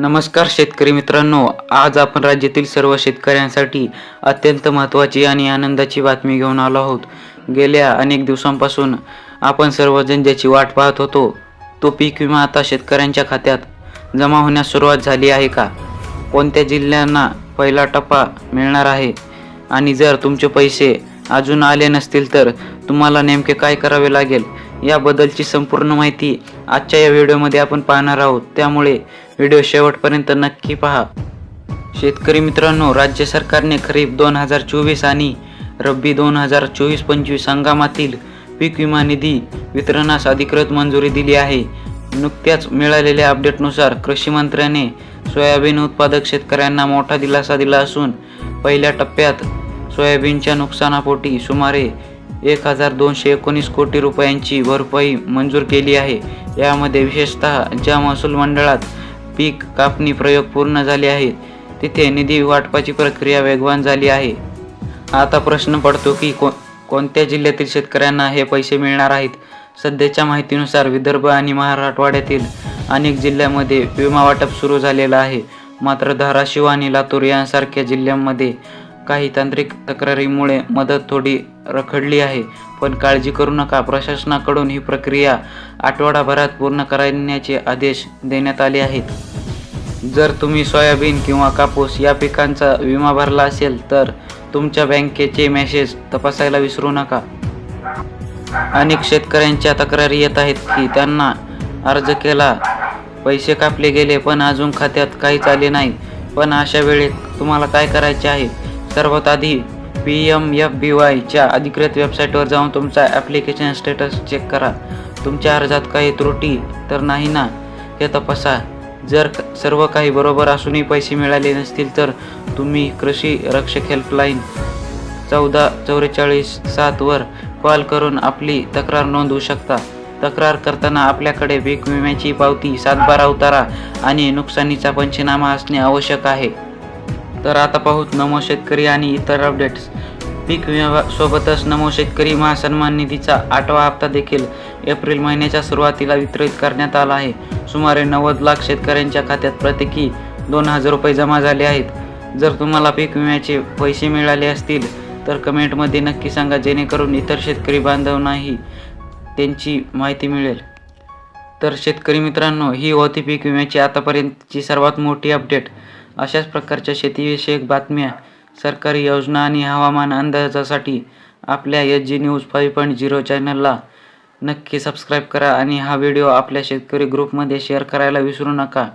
नमस्कार शेतकरी मित्रांनो, आज आपण राज्यातील सर्व शेतकऱ्यांसाठी अत्यंत महत्त्वाची आणि आनंदाची बातमी घेऊन आलो आहोत. गेल्या अनेक दिवसांपासून आपण सर्वजण ज्याची वाट पाहत होतो, तो पीक विमा आता शेतकऱ्यांच्या खात्यात जमा होण्यास सुरुवात झाली आहे का? कोणत्या जिल्ह्यांना पहिला टप्पा मिळणार आहे आणि जर तुमचे पैसे अजून आले नसतील तर तुम्हाला नेमके काय करावे लागेल, याबद्दलची संपूर्ण माहिती आजच्या या व्हिडिओमध्ये आपण पाहणार आहोत. त्यामुळे व्हिडिओ शेवटपर्यंत नक्की पहा. शेतकरी मित्रांनो, राज्य सरकारने खरीप 2024 आणि रब्बी 2024-25 हंगामातील पीक विमा निधी वितरणास अधिकृत मंजुरी दिली आहे. नुकत्याच मिळालेल्या अपडेटनुसार कृषी मंत्र्याने सोयाबीन उत्पादक शेतकऱ्यांना मोठा दिलासा दिला असून पहिल्या टप्प्यात सोयाबीनच्या नुकसानापोटी सुमारे 1219 कोटी रुपयांची भरपाई मंजूर केली आहे. यामध्ये विशेषतः ज्या महसूल मंडळात पीक कापणी प्रयोग पूर्ण झाले आहेत तिथे निधी वाटपाची प्रक्रिया वेगवान झाली आहे. आता प्रश्न पडतो की कोणत्या जिल्ह्यातील शेतकऱ्यांना हे पैसे मिळणार आहेत. सध्याच्या माहितीनुसार विदर्भ आणि मराठवाड्यातील अनेक जिल्ह्यांमध्ये विमा वाटप सुरू झालेलं आहे. मात्र धाराशिव आणि लातूर यांसारख्या जिल्ह्यांमध्ये काही तांत्रिक तक्रारीमुळे मदत थोडी रखडली आहे. पण काळजी करू नका, प्रशासनाकडून ही प्रक्रिया आठवडाभरात पूर्ण करण्याचे आदेश देण्यात आले आहेत. जर तुम्ही सोयाबीन किंवा कापूस या पिकांचा विमा भरला असेल तर तुमच्या बँकेचे मेसेज तपासायला विसरू नका. अनेक शेतकऱ्यांच्या तक्रारी येत आहेत की त्यांना अर्ज केला, पैसे कापले गेले पण अजून खात्यात काहीच आले नाही. पण अशा वेळी तुम्हाला काय करायचे आहे? सर्वात आधी PMFBY अधिकृत वेबसाईटवर जाऊन तुमचा ॲप्लिकेशन स्टेटस चेक करा. तुमच्या अर्जात काही त्रुटी तर नाही ना हे तपासा. जर सर्व काही बरोबर असूनही पैसे मिळाले नसतील तर तुम्ही कृषी रक्षक हेल्पलाईन 1444-7 वर कॉल करून आपली तक्रार नोंदवू शकता. तक्रार करताना आपल्याकडे पीक विम्याची पावती, सातबारा उतारा आणि नुकसानीचा पंचनामा असणे आवश्यक आहे. तर आता पाहूत नमो शेतकरी आणि इतर अपडेट्स. पीक विम्यासोबतच नमो शेतकरी महासन्मान निधीचा 8वा हप्ता देखील एप्रिल महिन्याच्या सुरुवातीला वितरित करण्यात आला आहे. सुमारे 90 लाख शेतकऱ्यांच्या खात्यात प्रत्येकी 2000 रुपये जमा झाले आहेत. जर तुम्हाला पीक विम्याचे पैसे मिळाले असतील तर कमेंटमध्ये नक्की सांगा, जेणेकरून इतर शेतकरी बांधवांनाही त्यांची माहिती मिळेल. तर शेतकरी मित्रांनो, ही होती पीक विम्याची आतापर्यंतची सर्वात मोठी अपडेट. अशाच प्रकारच्या शेतीविषयक बातम्या, सरकारी योजना आणि हवामान अंदाजासाठी आपल्या SG न्यूज 5.0 चॅनलला नक्की सबस्क्राईब करा आणि हा व्हिडिओ आपल्या शेतकरी ग्रुपमध्ये शेअर करायला विसरू नका.